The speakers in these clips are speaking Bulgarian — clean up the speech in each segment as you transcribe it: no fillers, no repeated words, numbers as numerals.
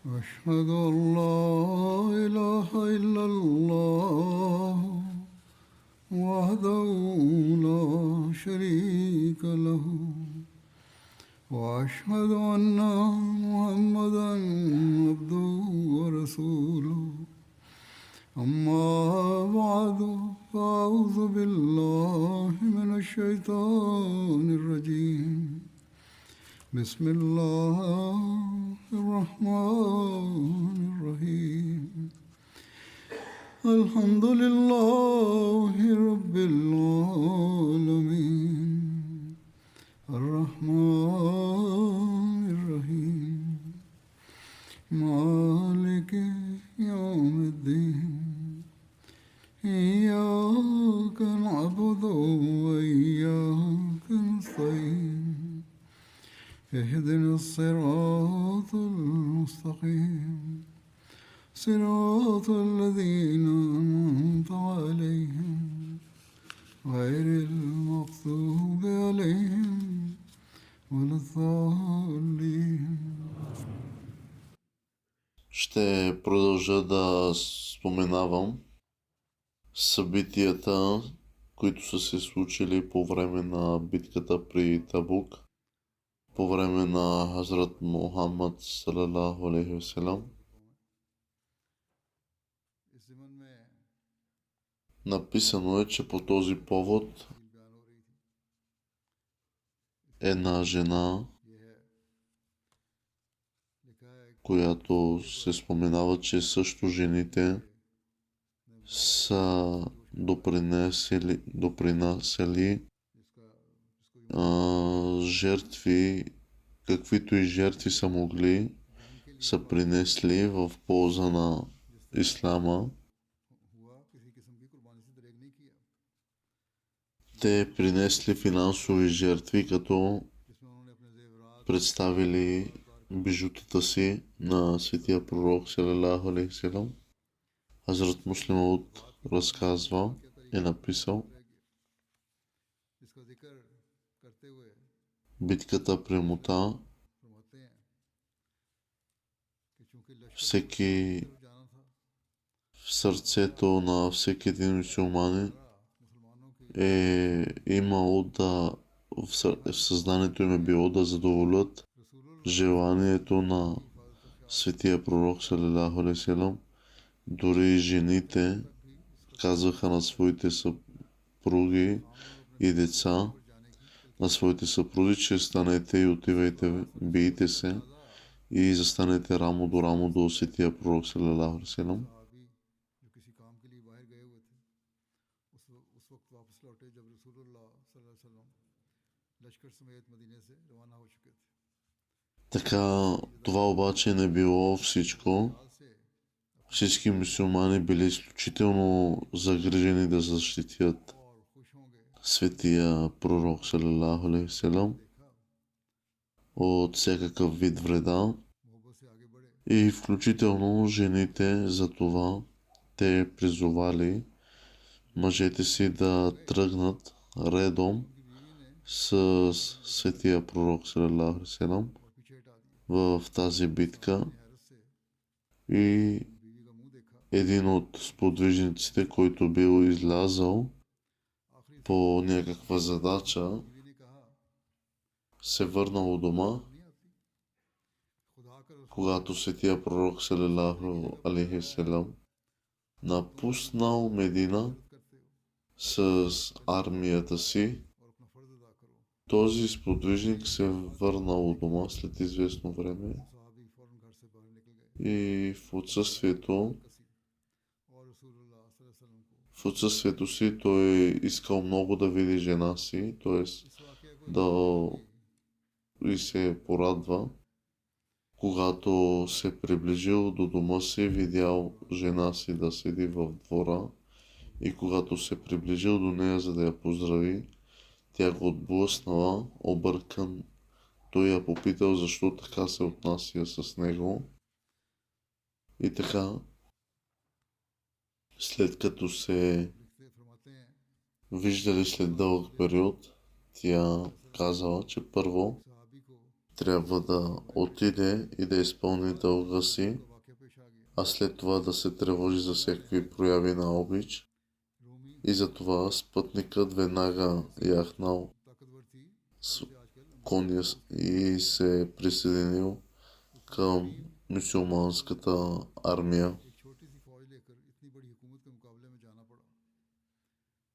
أشهد أن لا إله إلا الله وحده لا شريك له وأشهد أن محمدا عبده ورسوله أما بعد فأعوذ بالله من الشيطان الرجيم بسم الله الرحمن الرحيم الحمد لله رب العالمين الرحمن الرحيم مالك يوم الدين إياك نعبد وإياك نستعين اهدنا الصراط المستقيم صراط الذين أنعمت عليهم غير المغضوب عليهم ولا الضالين. Ще продължа да споменавам събитията, които са се случили по време на битката при Табук, по време на Хазрат Мухаммад салалаху алейхи васелам. Написано е, че по този повод една жена, която се споменава, че също жените са допринасяли жертви, каквито и жертви са могли, са принесли в полза на ислама. Те принесли финансови жертви, като представили бижутата си на светия пророк салалаху алейхи васелам. Хазрат Муслим Ауд разказва, е написал: битката при Мута, всеки в сърцето на всеки един мюсюлманин е имало в съзнанието им е било да задоволят желанието на светия пророк салалаху алейхи васелам. Дори жените казваха на своите съпруги и деца, на своите съпруги, че станете и отивайте, бийте се и застанете рамо до рамо до светия пророк салалаху алейхи васелам. Така, това обаче не било всичко. Всички мюсюлмани били изключително загрижени да защитят светия пророк салалаху алейхи васелам от всякакъв вид вреда, и включително жените. За това те призовали мъжете си да тръгнат редом с светия пророк салалаху алейхи васелам в тази битка. И един от сподвижниците, който бил излязъл по някаква задача, се върнал у дома, когато светия пророк салалаху алейхи васелам напуснал Медина с армията си. Този сподвижник се върнал у дома след известно време и в отсъствието си той искал много да види жена си, т.е. да и се порадва. Когато се приближил до дома си, видял жена си да седи в двора, и когато се приближил до нея, за да я поздрави, тя го отблъснала. Объркан, той я попитал защо така се отнася с него. И така, след като се виждали след дълъг период, тя казала, че първо трябва да отиде и да изпълни дълга си, का वाक़या पेश आ गया। а след това да се тревожи за всякакви прояви на обич. रूमी И затова спътникът веднага яхнал ताकतवर थी с जैसे आजकल коня и се е присъединил към мюсюлманската армия. एक छोटी सी फौज लेकर इतनी बड़ी हुकूमत के मुकाबले में जाना पड़ा।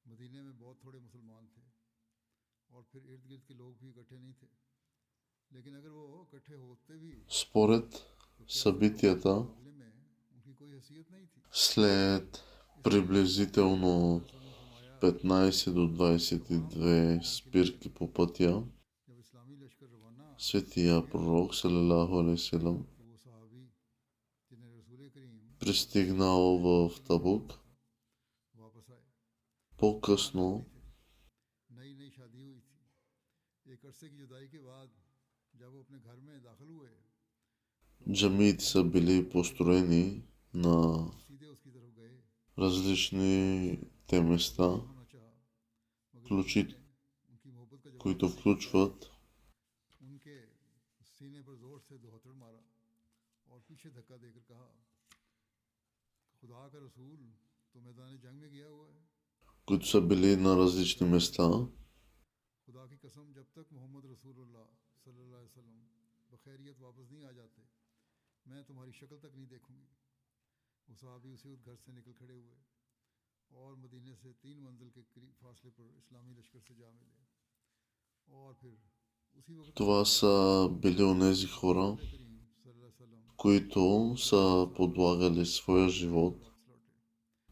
मदीने में बहुत थोड़े मुसलमान थे और फिर इर्द गिर्द के लोग भी इकट्ठे नहीं थे, लेकिन अगर वो इकट्ठे होते भी Според तो क्या събитията, मुकाबले में उनकी कोई हैसियत नहीं थी। след приблизително फरमाया 15 до 22 спирки по пътя, जब इस्लामी लश्कर रवाना светия пророк салалаху алейхи салам तो वो सहाबी जिन्हें रसूल करीम пристигнал в Табук. वापस आए। По-късно नई नई शादी हुई थी। एक अरसे की जुदाई के बाद जब वो अपने घर में दाखिल हुए джамиите са били построени на सीधे उसकी तरफ गए। различните места, होना चाहा मगर включи- उनकी मोहब्बत का जवाब които включват उनके सीने पर जोर से दो हथड़ मारा और पीछे धक्का देकर कहा, खुदा का रसूल तो मैदान जंग में गया हुआ है। които са били на различни места. खुदा की कसम जब तक मोहम्मद रसूलुल्लाह सल्लल्लाहु अलैहि वसल्लम बखैरियत वापस नहीं आ जाते मैं तुम्हारी शक्ल तक नहीं देखूंगी। वो सहाबी उसी वक्त घर से निकल खड़े हुए और मदीने से 3 मंजिल के करीब फासले पर इस्लामी लश्कर से जा मिले और फिर उसी वक्त Това са били онези хора, करीम सल्लल्लाहु अलैहि वसल्लम които са подлагали своя живот वापस लौटे।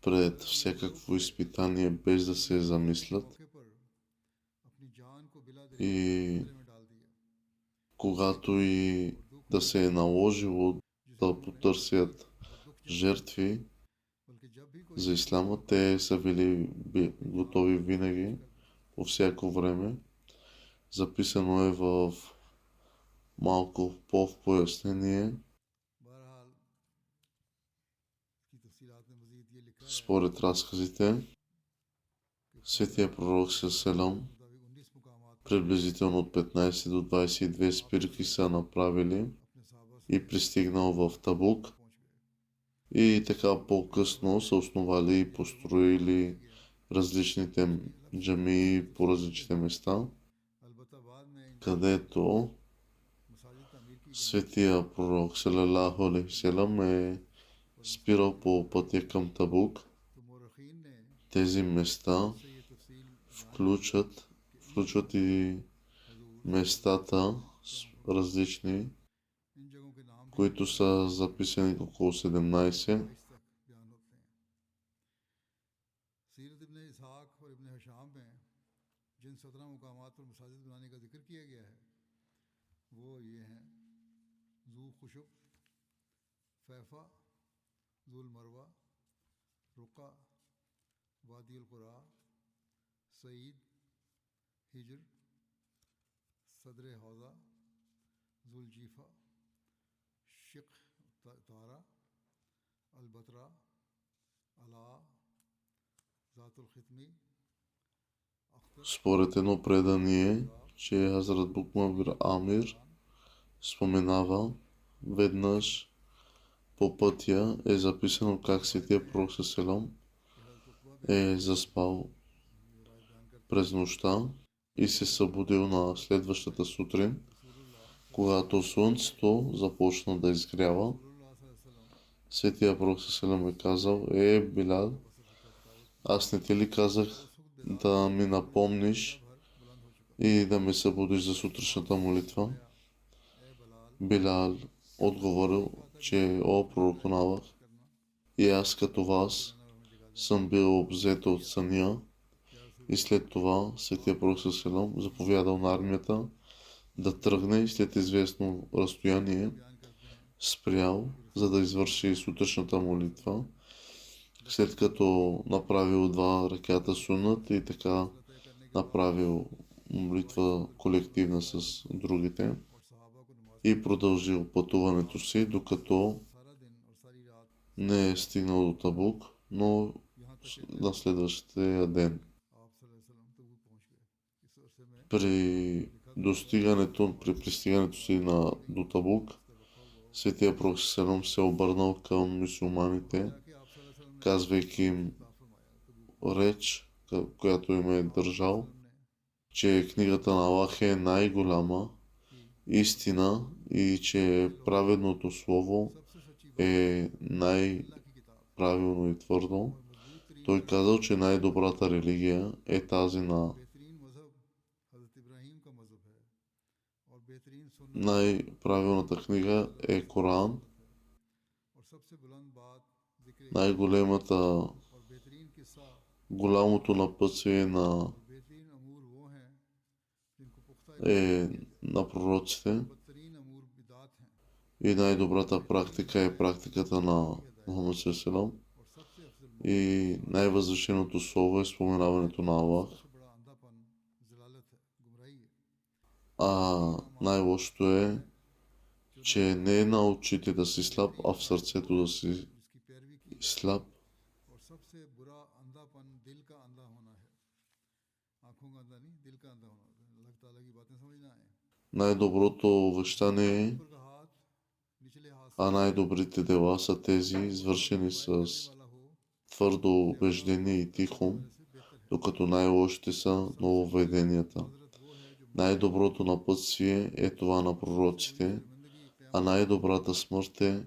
пред всякакво изпитание, без да се замислят. मौके पर अपनी जान को बिला दे И खतरे में डाल दिया। когато и да се е наложило да потърсят жертви बल्कि जब भी कोई за исляма, те са били готови винаги, по всяко време. Записано е в малко по-в пояснение. बहरहाल की तफसीलात में मजीद ये लिखा है Според разказите, Светия пророк Селам मुताबिक 19 मुकामात पर приблизително от 15 до 22 спирки са направили अपने साहबा से и пристигнал в Табук. पहुंच गए। И така по-късно са основали и построили различните джамии по различните места, अलबत्ता बाद में इन където मसाजिद तामीर की Светия пророк салалаху алейхи салам е спирал по пътя към Табук. तो मोरखीन ने Тези места से ये तफसील включват и местата различни, इन जगहों के नाम भी които са записани около 17. 22 तक बयान होते हैं। सीरत इब्ने इसहाक और इब्ने हशाम में जिन 17 मुकामात पर मसाजिद बनाने का जिक्र किया गया है वो ये हैं: जू खुशब, फैफा, जुल मरवा, रुका, वादी अल कुरा, सईद, हिजर, सदर हौज़ा, जुल जीफा, शिक तारा, अलबतरा, अला, ज़ातुल खितमी, अख्तर, Според едно предание, че Хазрат Букмабир Амир споменава веднъж по пътя е записано как Светия пророк Селам е заспал през нощта и се събудил на следващата сутрин, когато слънцето започна да изгрява. Светия пророк Селам е казал: Билал, аз не ти ли казах да ми напомниш и да ме събудиш за сутрешната молитва? Билал отговорил, че о пророк на Аллах, и аз като вас съм бил обзет от съня. И след това Светия пророк Селам заповядал на армията да тръгне и след известно разстояние спрял, за да извърши сутрешната молитва, след като направил 2 раката сунат и така направил молитва колективна с другите и продължил пътуването си, докато не е стигнал до Табук, но на следващия ден. При при пристигането си до Табук, Светия Пророк Селам се обърнал към мюсюлманите, казвайки им реч, която им е държал, че книгата на Аллах е най-голяма истина и че праведното слово е най-правилно и твърдо. Той казал, че най-добрата религия е тази на най-правилната книга е Коран, голямото напътствие на пророците и най-добрата практика е практиката на Мухаммад ﷺ и най-възвишеното слово е споменаването на Аллах. А най-лошото е, че не е на очите да си слаб, а в сърцето да си слаб. Най-доброто обещание е, а най-добрите дела са тези, извършени с твърдо убеждение и тихо, докато най-лошите са нововведенията. Най-доброто напътствие е това на пророците, а най-добрата смърт е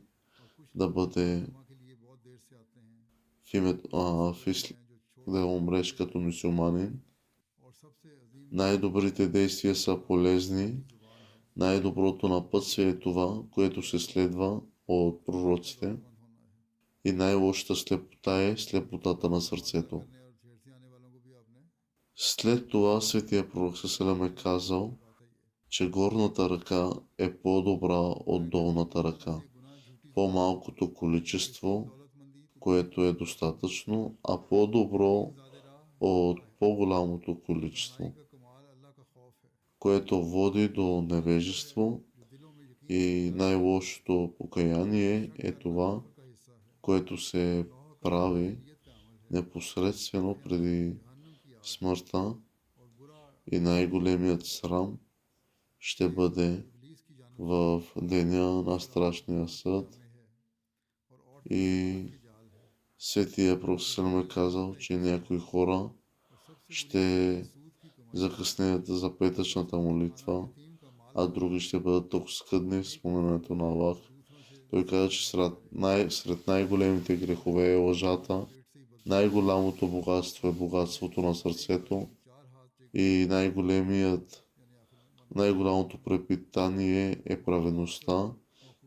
да бъде да умреш като мюсюлманин. Най-добрите действия са полезни. Най-доброто напътствие е това, което се следва от пророците. И най-лошата слепота е слепотата на сърцето. След това Светия Пророк ﷺ е казал, че горната ръка е по-добра от долната ръка. По-малкото количество, което е достатъчно, а по-добро от по-голямото количество, което води до невежество, и най-лошото покаяние е това, което се прави непосредствено преди смъртта, и най-големият срам ще бъде в деня на страшния съд. И Светия Пророк е казал, че някои хора ще закъснеят за петъчната молитва, а други ще бъдат толкова скъдни в споменането на Аллах. Той каза, че сред най-големите грехове е лъжата, най-голямото богатство е богатството на сърцето и най-голямото препитание е праведността,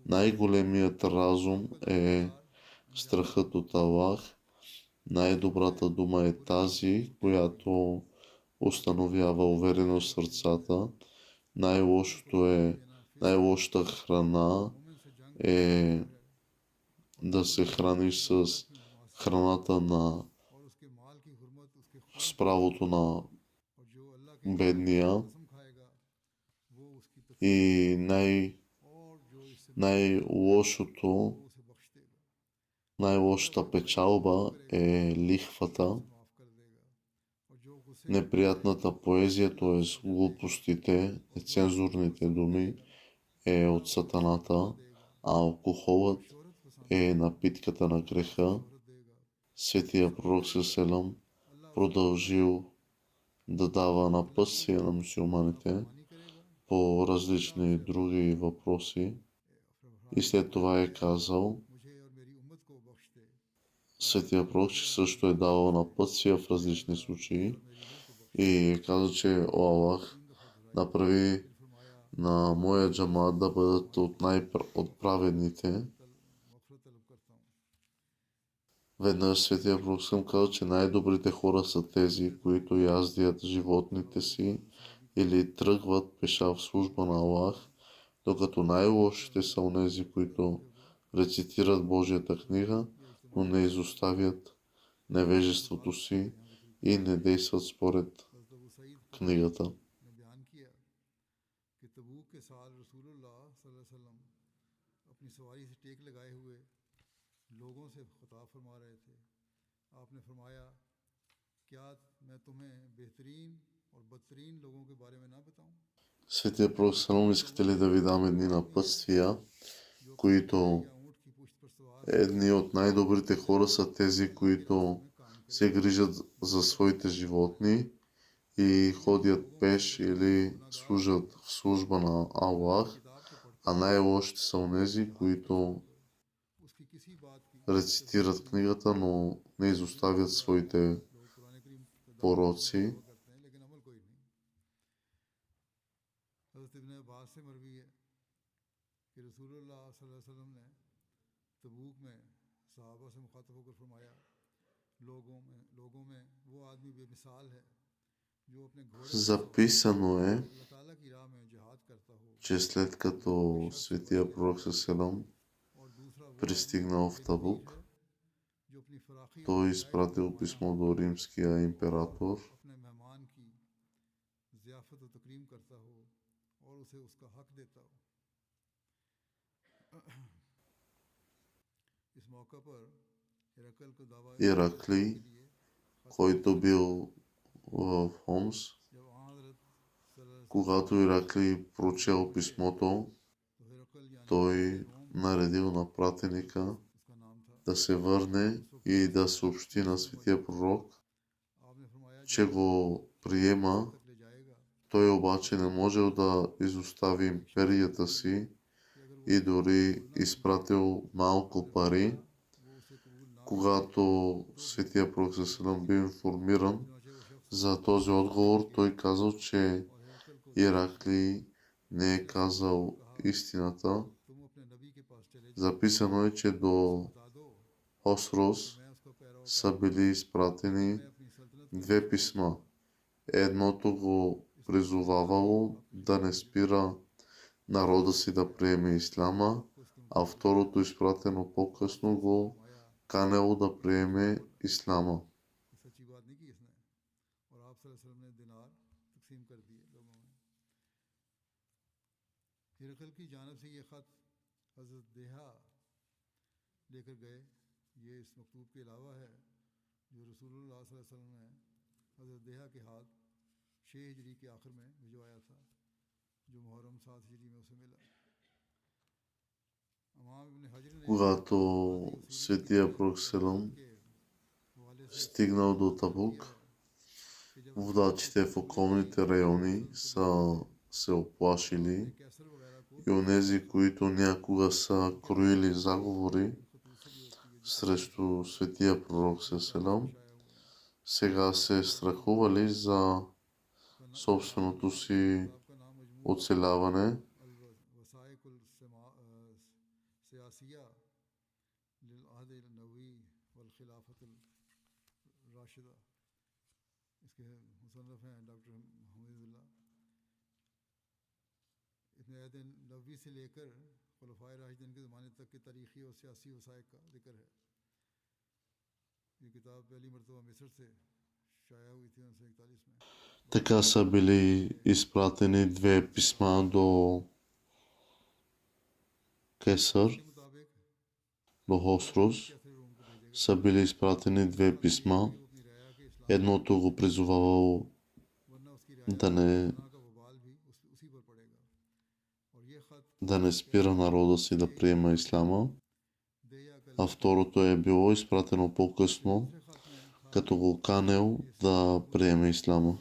най-големият разум е страхът от Аллах, най-добрата дума е тази, която установява увереност в сърцата, най-лошата храна е да се храниш с храната с правото на бедния, и най-лошата печалба е лихвата, неприятната поезия, т.е. глупостите, нецензурните думи е от сатаната, а алкохолът е напитката на греха. Светия Пророк ﷺ продължил да дава напътствие на мюсюлманите по различни други въпроси и след това е казал, Светия Пророк също е давал напътствия в различни случаи и е казал, че о Аллах, направи на моя джамат да бъдат от праведните. Веднъж Светия Пророк казал, че най-добрите хора са тези, които яздят животните си или тръгват пеша в служба на Аллах, докато най-лошите са онези, които рецитират Божията книга, но не изоставят невежеството си и не действат според книгата. Светия Пророк Салам, искате ли да ви дам едни напътствия, които едни от най-добрите хора са тези, които се грижат за своите животни и ходят пеш или служат в служба на Аллах, а най-лошите са онези, които рецитират книгата, но не изоставят своите пороци. Записано е, че след като Светия Пророк Селам пристигнал в Табук, той изпратил писмо до римския император, Ираклий, който бил в Хомс. Когато Ираклий прочел писмото, той наредил на пратеника да се върне и да съобщи на Светия Пророк, че го приема. Той обаче не можел да изостави империята си и дори изпратил малко пари. Когато Светия Пророк бил информиран за този отговор, той казал, че Ираклий не е казал истината. Записано е, че до Хосрос са били изпратени 2 писма. Едното го призовавало да не спира народа си да приеме исляма, а второто, изпратено по-късно, го канело да приеме исляма. Когато Светия Пророк Селам стигнал до Табук, водачите в околните райони са се оплашили и онези, които някога са кроили заговори срещу Светия Пророк Селам, сега се страхували за собственото си оцеляване. Така са били изпратени 2 писма до Кесър, до Хосрос. Са били изпратени 2 писма. Едното го призовавало да не спира народа си да приема исляма, а второто е било изпратено по-късно, като го канел да приеме исляма.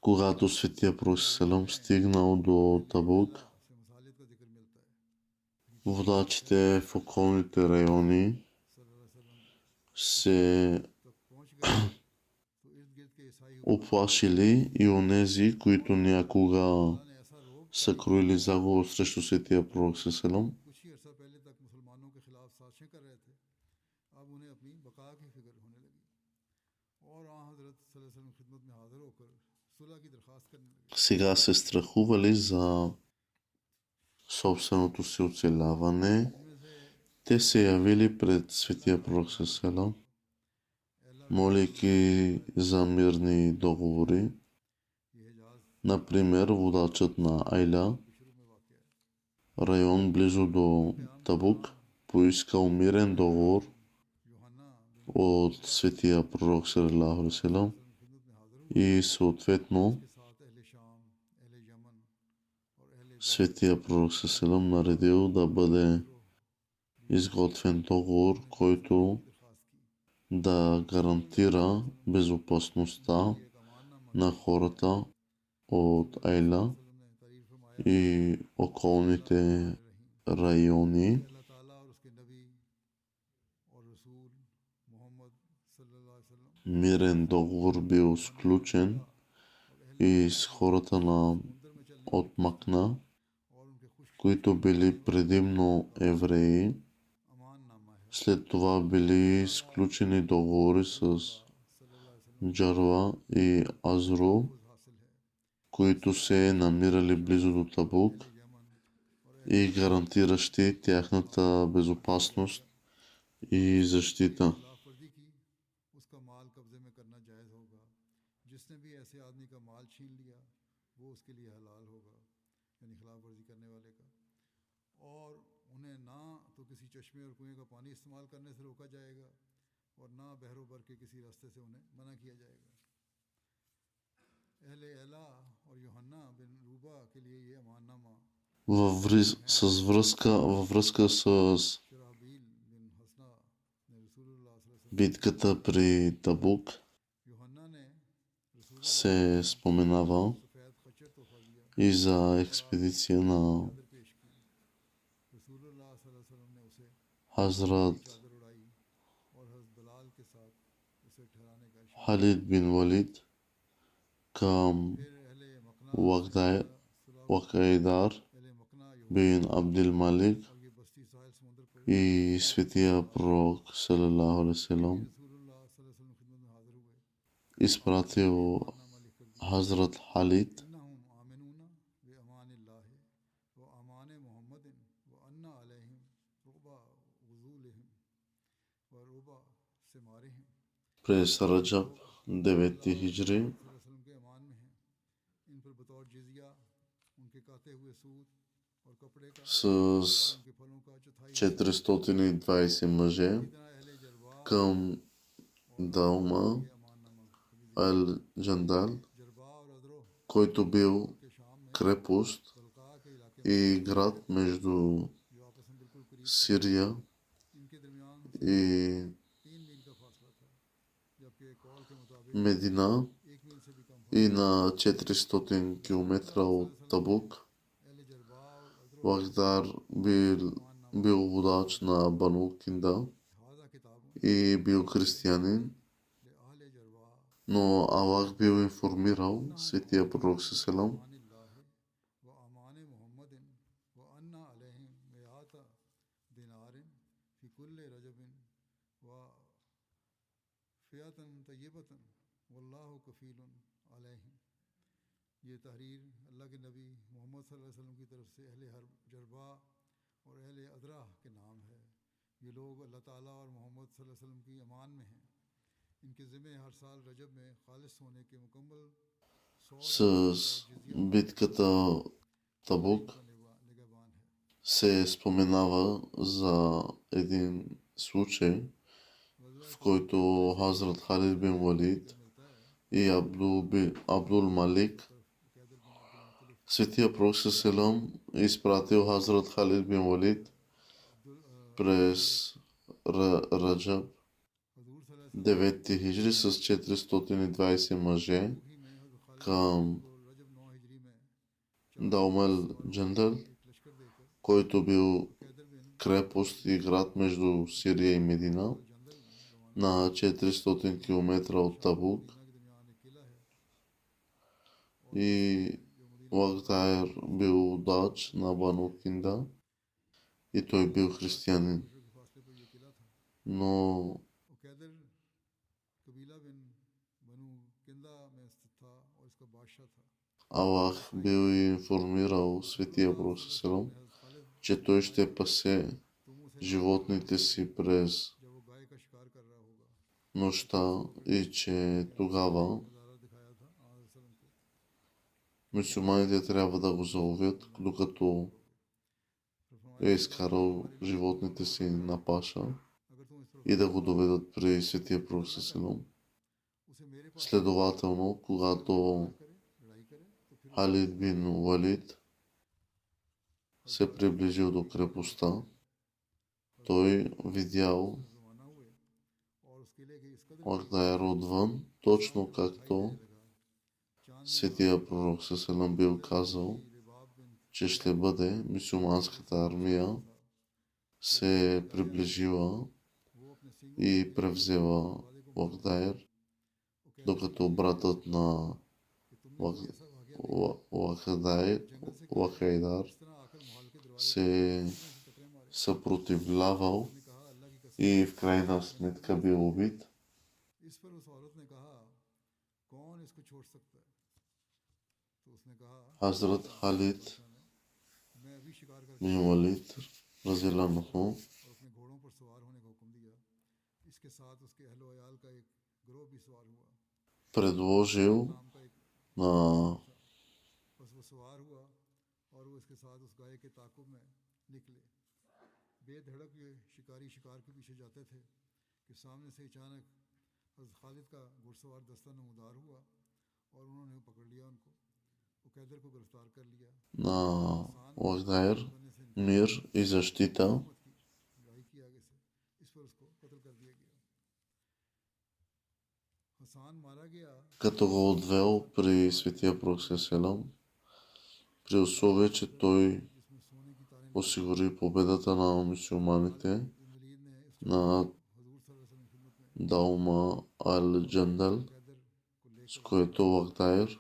Когато Светия Пророк Селам стигнал до Табук, водачите в околните райони се оплашили и онези, които някога са кроили заговор срещу Светия Пророк Селам. Сега се страхували за собственото си оцеляване. Те се явили пред Светия Пророк Селам, молейки за мирни договори. Например, водачът на Айла, район близо до Табук, поискал мирен договор от светия пророк саллалаху алейхи ва саллям и съответно светия пророк саллаллаху алейхи ва саллям наредил да бъде изготвен договор, който да гарантира безопасността на хората от Айла и околните райони. Мирен договор бил сключен и с хората от Макна, които били предимно евреи. След това били сключени договори с Джарва и Азру, които се намирали близо до Табук и гарантиращи тяхната безопасност и защита. Във връзка с битката при Табук се споменава и за експедиция на Хазрат Халид бин Валид към Вакайдар бин Абдил Малик и светия пророк саллалаху алейхи ва саллям изпратил Хазрат Халид през Раджаб 9 хиджри с 420 мъже към Даума Ал-Джандал, който бил крепост и град между Сирия и Медина и на 400 км от Табук. Вахдар бил водач на Бану Кинда и бил християнин, но Аллах бил информирал светия пророк саллалаху с битката Табук се споменава за един случай, в който Хазрат Халид бин Валид и Абдул Малик, светия пророк саллалаху изпратил Хазрат Халид бин Валид през Раджаб 9 хиджри с 420 мъже към Даумал Джандал, който бил крепост и град между Сирия и Медина на 400 км от Табук. И Вахдар бил водач на Бану Кинда и той бил християнин. Но Аллах бил информирал светия пророк саллалаху, че той ще пасе животните си през нощта и че тогава мюсюлманите трябва да го заловят, докато е изкарал животните си на паша и да го доведат при светия пророк ﷺ. Следователно, когато Халид бин Валид се приближил до крепостта, той видял Лахдаер отвън, точно както светия пророк ﷺ бил казал, че ще бъде. Мюсюлманската армия се приближила и превзела Лахдаер, докато братът на Лахайдар се съпротивлявал и в крайна сметка бил убит. Хазрат Халид бин Валид разиланху предложил на Лахдаер мир и защита, като го отвел при светия пророк ﷺ, при условие, че той осигури победата на мюсюлманите на Даума Ал-Джандал, с което Лахдаер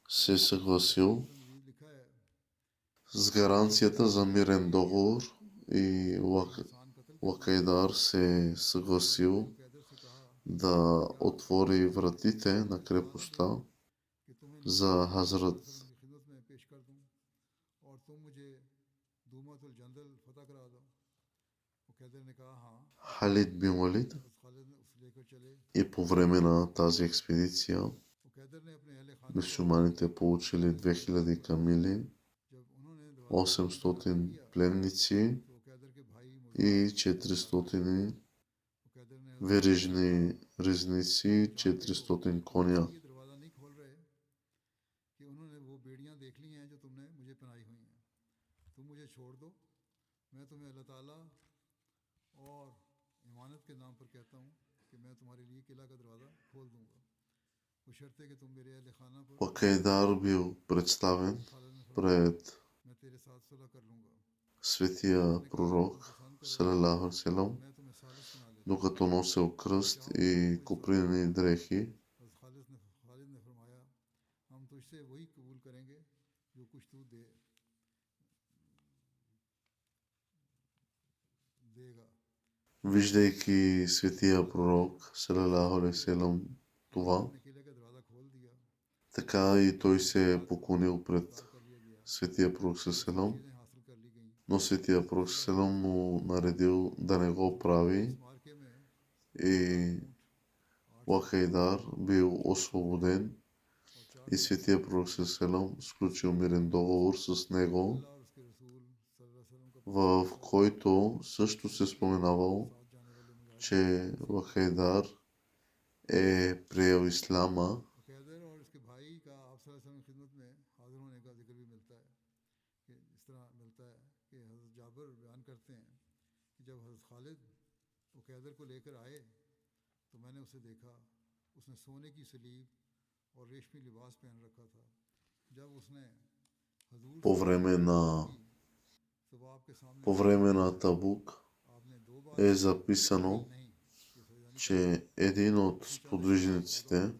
се съгласил с гаранцията за мирен договор и Лахайдар се съгласил да отвори вратите на крепостта за Хазрат Халид бин Валид. И по време на тази експедиция мюсюлманите получили 2000 камили, 800 пленници и 400 верижни резници, 400 коня. Лахайдар бил представен пред светия пророк салалаху алейхи ва салям, докато носил кръст и копринени дрехи. Виждайки светия пророк салалаху алейхи ва салям това, така и той се е поклонил пред светия пророк ﷺ, но светия пророк ﷺ му наредил да не го прави и Лахайдар бил освободен и светия пророк ﷺ сключил мирен договор с него, в който също се споменавал, че Лахайдар е приел исляма по време на Табук. Е записано, че един от сподвижниците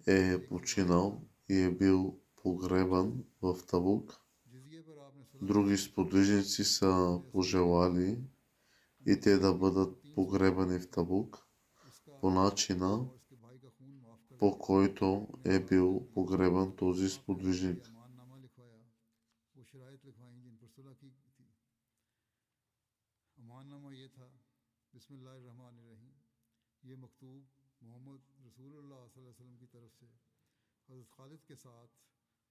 е починал и е бил погребан в Табук. Други сподвижници са пожелали и те да бъдат погребани в Табук по начина, по който е бил погребан този сподвижник. हज़रत खालिद के साथ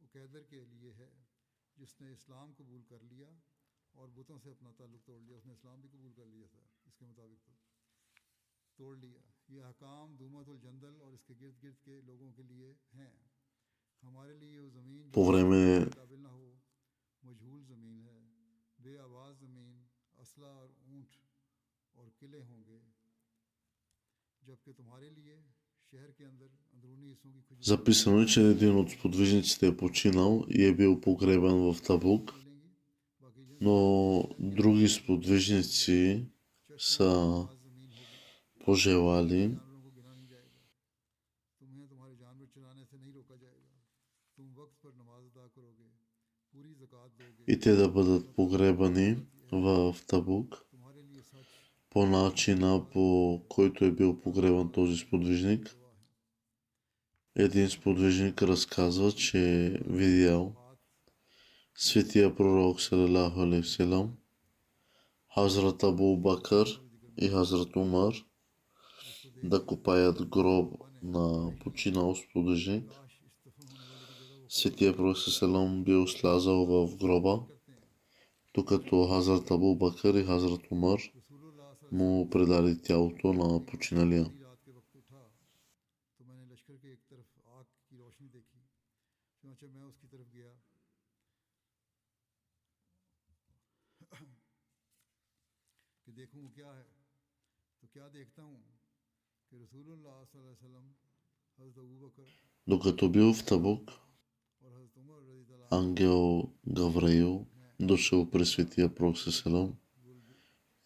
उकैदर के लिए है जिसने इस्लाम कबूल कर लिया और बुतों से अपना ताल्लुक़ तोड़ लिया। उसने इस्लाम भी कबूल कर लिया था, इसके मुताबिक तो तोड़ लिया। ये अहकाम दूमतुल जंदल और इसके गिर्द गिर्द के लोगों के लिए हैं। हमारे लिए वो ज़मीन По време काबिल ना हो, मजहूल ज़मीन है, बे आवाज़ ज़मीन, असला और ऊँट और किले होंगे, जबकि तुम्हारे लिए शहर के अंदर अंदरूनी हिस्सों की खजूर записано е, че един от сподвижниците е починал и е бил погребан в Табук, मिलेंगी। बाकी जिन но други сподвижници са आवाज़ ज़मीन होगी, пожелали जानवरों को गिना नहीं जाएगा, तुम्हें तुम्हारे जानवर चराने से नहीं रोका जाएगा, तुम वक्त पर नमाज अदा करोगे, पूरी ज़कात दोगे, и те да бъдат погребани в Табук तुम्हारे लिए सच по начина, по който е бил погребан този сподвижник. गवाह है। Един сподвижник разказва, че е видял светия пророк салалаху алейхи вселам, Хазрат Абу Бакър и Хазрат Умар да копаят гроб на починал сподвижник. काश इस दफन होने वाले की जगह वो Светия пророк салам бил слязал в гроба, करते हैं। докато Хазрат Абу Бакър и Хазрат Умар रसूलुल्लाह सल्लल्लाहु му предали тялото на починалия. अलैहि वसल्लम रात के वक्त उठा तो मैंने लश्कर के एक तरफ आग की रोशनी देखी, चुनांचे मैं उसकी तरफ गया कि देखूं वो क्या है। तो क्या देखता हूँ कि रसूलुल्लाह सल्लल्लाहु अलैहि वसल्लम, हज़रत अबू बकर Докато бил в Табук, और हज़रत उमर रज़ी अल्लाह अन्हु ангел Гавраил дошъл при светия пророк салам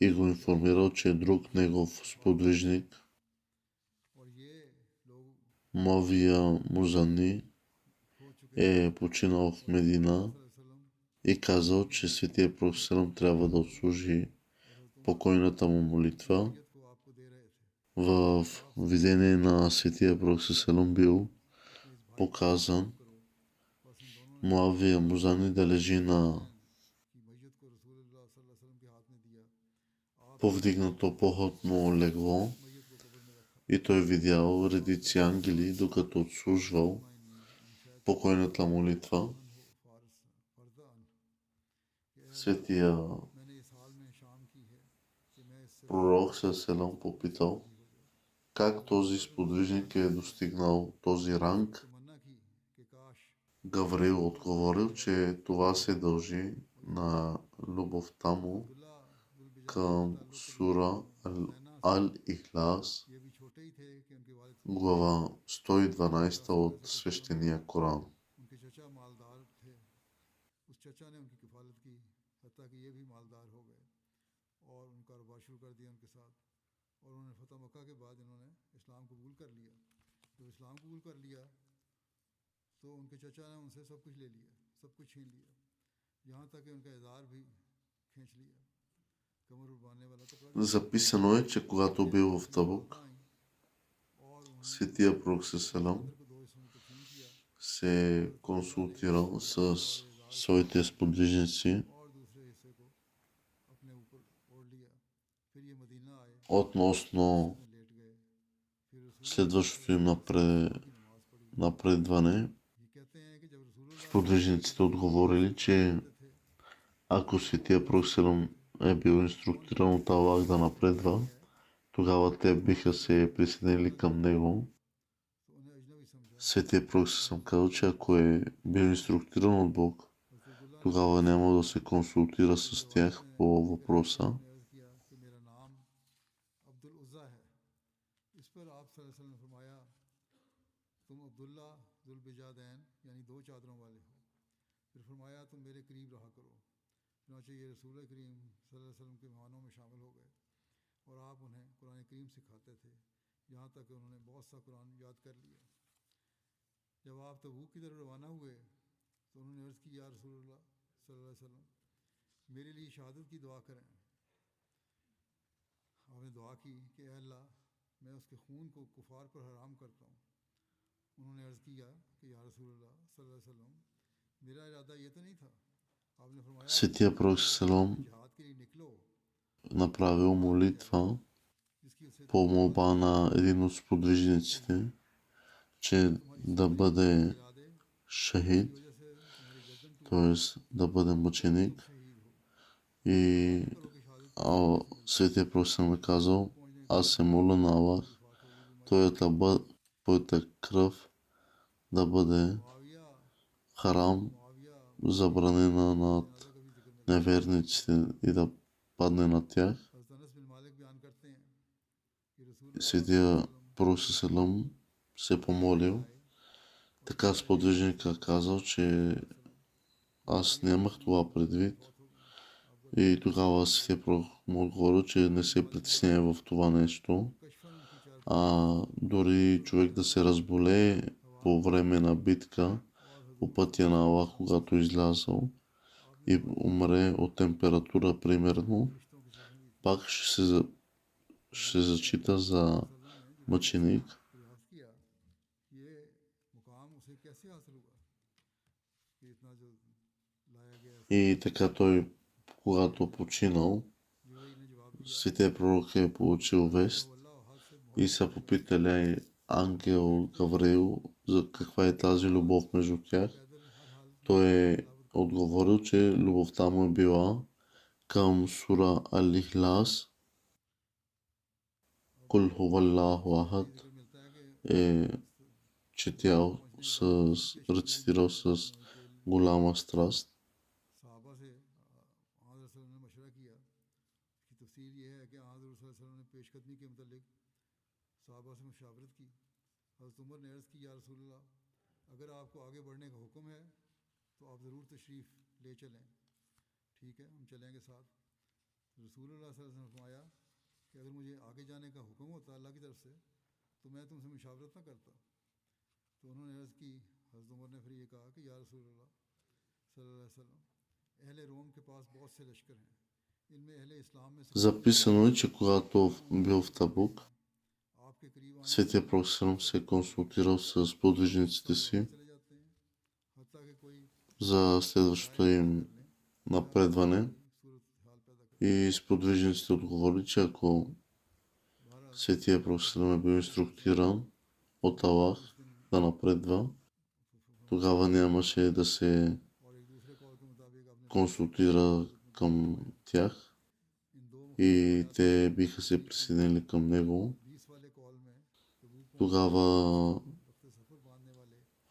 и го информирал, че друг негов сподвижник, और ये लोग Мавия Музани, हो चुके е починал в Медина सल्लल्लाहु अलैहि वसल्लम и казал, че светия пророк салам трябва да отслужи покойната му молитва. शरीयत को आपको दे रहे थे। В видение на светия пророк салам бил показан करो बस इन दोनों Муавия Музани да лежи на की मैयत को रसूलुल्लाह सल्लल्लाहु अलैहि वसल्लम के हाथ में दिया। आप повдигнато походно легло मैयत को कब्र में रखा। и той видял редици ангели, докато отслужвал покойната молитва. हो फारस फर्दा अन कि ऐ Светия मैंने इस हाल में शाम की है कि मैं इससे пророк салам попитал как този сподвижник е достигнал този ранг. तमन्ना की कि काश Гавриил отговорил, че това се дължи на любовта му अब्दुल्ला दुल към сура Ал-Ихлас, ये भी छोटे ही थे कि उनके वालिद глава 112 от свещения Коран. उनके चचा मालदार थे। उस चचा ने उनकी किफ़ालत की, हत्ता कि ये भी मालदार हो गए और उनका कारोबार शुरू कर दिया उनके साथ। और उन्होंने फ़तह मक्का के बाद इन्होंने इस्लाम कबूल कर लिया। जब इस्लाम कबूल कर लिया तो उनके चचा ने उनसे सब कुछ ले लिया, सब कुछ छीन लिया, यहाँ तक कि उनका इज़ार भी खींच लिया, कमर पर बांधने वाला कपड़ा Записано е, че когато бил в Табук, आई और उन्होंने светия пророк салам को दो हिस्सों में तकसीम किया се е консултирал с своите сподвижници और दूसरे हिस्से को अपने ऊपर ओढ़ लिया। फिर ये मदीना आए, относно में लेट गए, फिर रसूल следващото им की नमाज पढ़ी। напредване. ये कहते हैं कि जब रसूलुल्लाह Сподвижниците отговорили, че थे ако светия пророк салам е бил инструктиран от Аллах да напредва, тогава те биха се присъединили към него. तो उन्हें अजनबी समझा। Светия пророк съм казал, че ако е бил инструктиран от Бог, रसूलुल्लाह тогава няма да се консултира с тях по въпроса. ने अर्ज किया कि मेरा नाम अब्दुल उज़्ज़ा है। इस पर आप सल्लल्लाहु अलैहि वसल्लम ने फरमाया, तुम अब्दुल्ला जुल बिजादैन यानी दो चादरों वाले हो। फिर फरमाया तुम मेरे करीब रहा करो। चुनांचे ये रसूल करीम सल्लल्लाहु अलैहि वसल्लम के मेहमानों में शामिल हो गए और आप उन्हें कुरान करीम सिखाते थे, यहाँ तक कि उन्होंने बहुत सा कुरान याद कर लिया। जब आप तबूक की तरफ रवाना हुए तो उन्होंने अर्ज़ की, या रसूलुल्लाह सल्लल्लाहु अलैहि वसल्लम मेरे लिए शहादत की दुआ करें। आपने दुआ की कि ऐ अल्लाह मैं उसके खून को कुफार पर हराम करता हूँ। उन्होंने अर्ज़ किया कि या रसूलुल्लाह सल्लल्लाहु अलैहि वसल्लम मेरा इरादा ये तो नहीं था। आपने फरमाया Светия пророк салам जिहाद के लिए निकलो направил молитва जिसकी उसे по молба на един от сподвижниците, че да бъде шахид, т.е. да бъде мъченик. И Светия Пророк е казал: аз се моля на Аллах, твоята кръв да бъде харам, забранена над неверниците и да падне на тях. Светия Пророк се помолил. Така сподвижника казал, че аз нямах това предвид. И тогава Светия Пророк му отговорил, че не се притеснява в това нещо. Дори човек да се разболее по време на битка по пътя на Аллах, когато излязъл и умре от температура примерно, пак ще се зачита за мъченик. И така той, когато починал, Светия Пророк е получил вест и са попитали ангел Гавриил за каква е тази любов между тях. Той е отговорил, че любовта му е била към сура Ал-Ихлас, Кул хуваллаху ахад, е рецитирал с голяма страст. Записано е, че когато бил в Табук, Светия Пророк се е консултирал с подвижниците си за следващото им напредване и сподвижниците отговори, че ако Светия Пророк е бил инструктиран от Аллах да напредва, тогава нямаше да се консултира към тях и те биха се присъединили към него. Тогава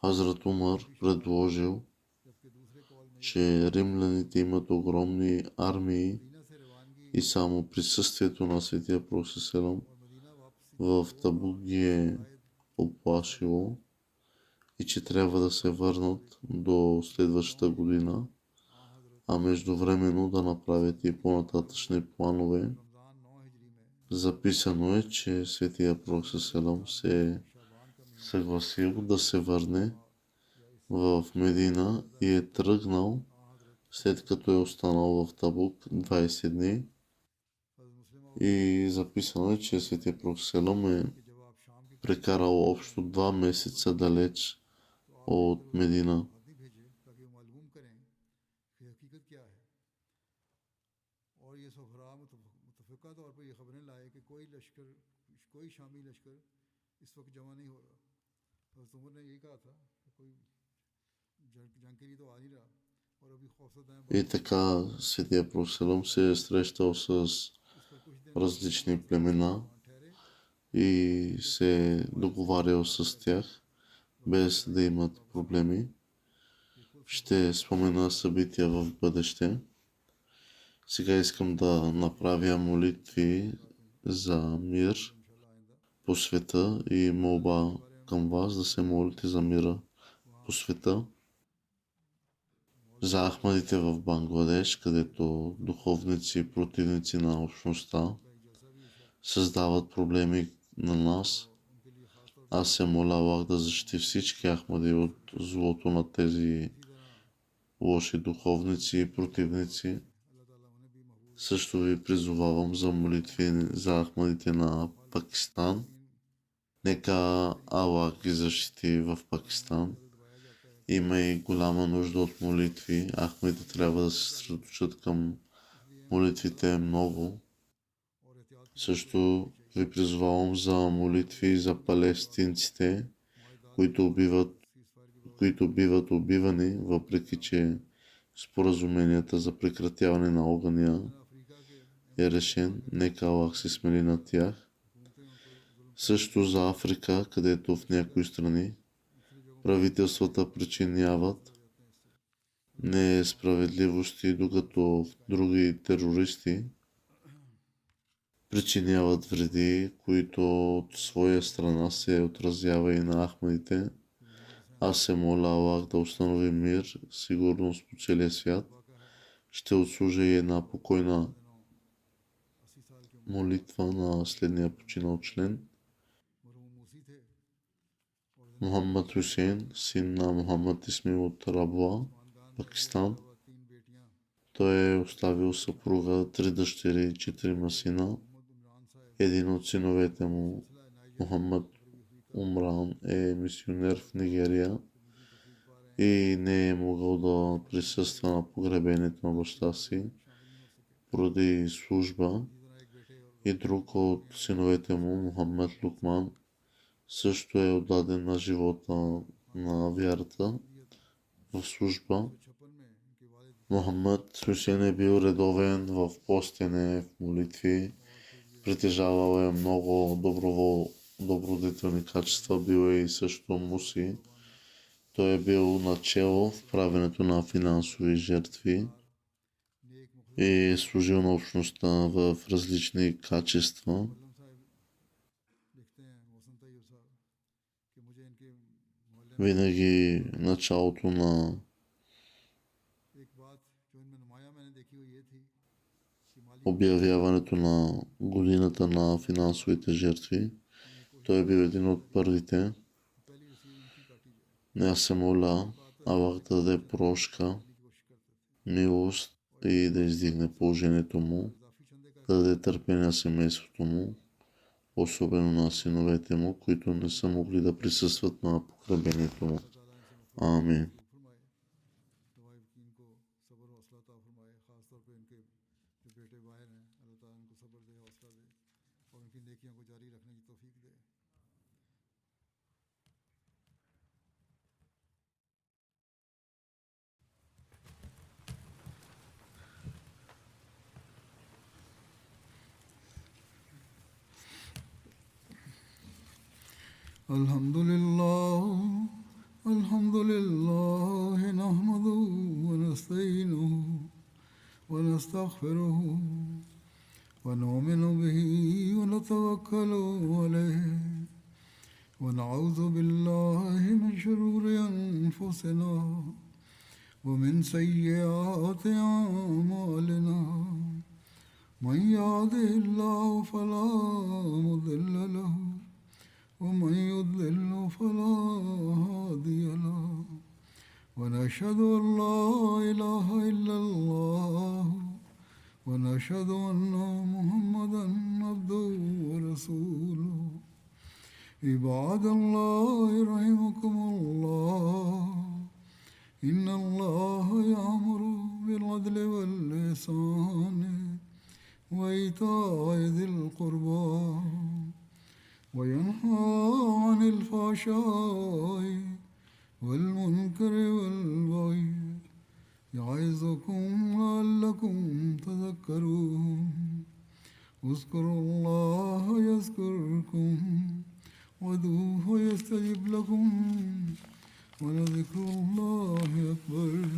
Хазрат Умар предложил, че римляните имат огромни армии и само присъствието на Светия Пророк в Табук ги е оплашило и че трябва да се върнат до следващата година, а междувременно да направят и по-нататъчни планове. Записано е, че Светия Пророк се е съгласил да се върне в Медина и е тръгнал, след като е останал в Табук 20 дни. И записано е, че Светия Пророк е прекарал общо 2 месеца далеч от Медина. И така Светия Пророк се е срещал с различни племена и се е договарял с тях, без да имат проблеми. Ще спомена събития в бъдеще. Сега искам да направя молитви за мир по света и молба към вас да се молите за мира по света. За ахмадите в Бангладеш, където духовници и противници на общността създават проблеми на нас. Аз се моля Аллах да защити всички ахмади от злото на тези лоши духовници и противници. Също ви призовавам за молитви за ахмадите на Пакистан. Нека Аллах ги защити в Пакистан. Има и голяма нужда от молитви. Ахмадите трябва да се съсредоточат към молитвите много. Също ви призовавам за молитви за палестинците, които които биват убивани, въпреки че споразуменията за прекратяване на огъня е решен, нека Аллах се смели над тях. Също за Африка, където в някои страни правителствата причиняват несправедливости, докато в други терористи причиняват вреди, които от своя страна се отразява и на Ахмадите. Аз се моля Аллах да установи мир, сигурност по целия свят. Ще отслужа и една покойна молитва на следния починал член. Мухаммад Хусейн, син на Мухаммад Исмил от Рабуа, Пакистан. Той е оставил съпруга, 3 дъщери и 4 сина. Един от синовете му, Мухаммад Умран, е мисионер в Нигерия и не е могъл да присъства на погребението на баща си поради служба. И друг от синовете му, Мухаммад Лукман, също е отдаден на живота на вярата в служба. Мухаммад Хусейн е бил редовен в постене, в молитви, притежавал е много добродетелни качества, бил е и също муси. Той е бил начело в правенето на финансови жертви и е служил на общността в различни качества. Винаги началото на обявяването на годината на финансовите жертви, той е бил един от първите. Аз се моля Аллах да даде прошка, милост и да издигне положението му, да даде търпение на семейството му, особено на синовете му, които не са могли да присъстват на погребението му. Амин. الحمد لله نحمده ونستعينه ونستغفره ونؤمن به ونتوكل عليه ونعوذ بالله من شرور أنفسنا ومن سيئات أعمالنا من يهده الله فلا مضل له ومن يضلل فلا هادي له ونشهد أن لا إله إلا الله ونشهد أن محمدا عبده ورسوله عباد الله رحمكم الله إن الله يأمر بالعدل والإحسان وإيتاء ذي القربى وينهى عن الفحشاء والمنكر والبغي يعظكم لعلكم تذكرون اذكروا الله يذكركم وادعوه يستجب لكم ولذكر الله أكبر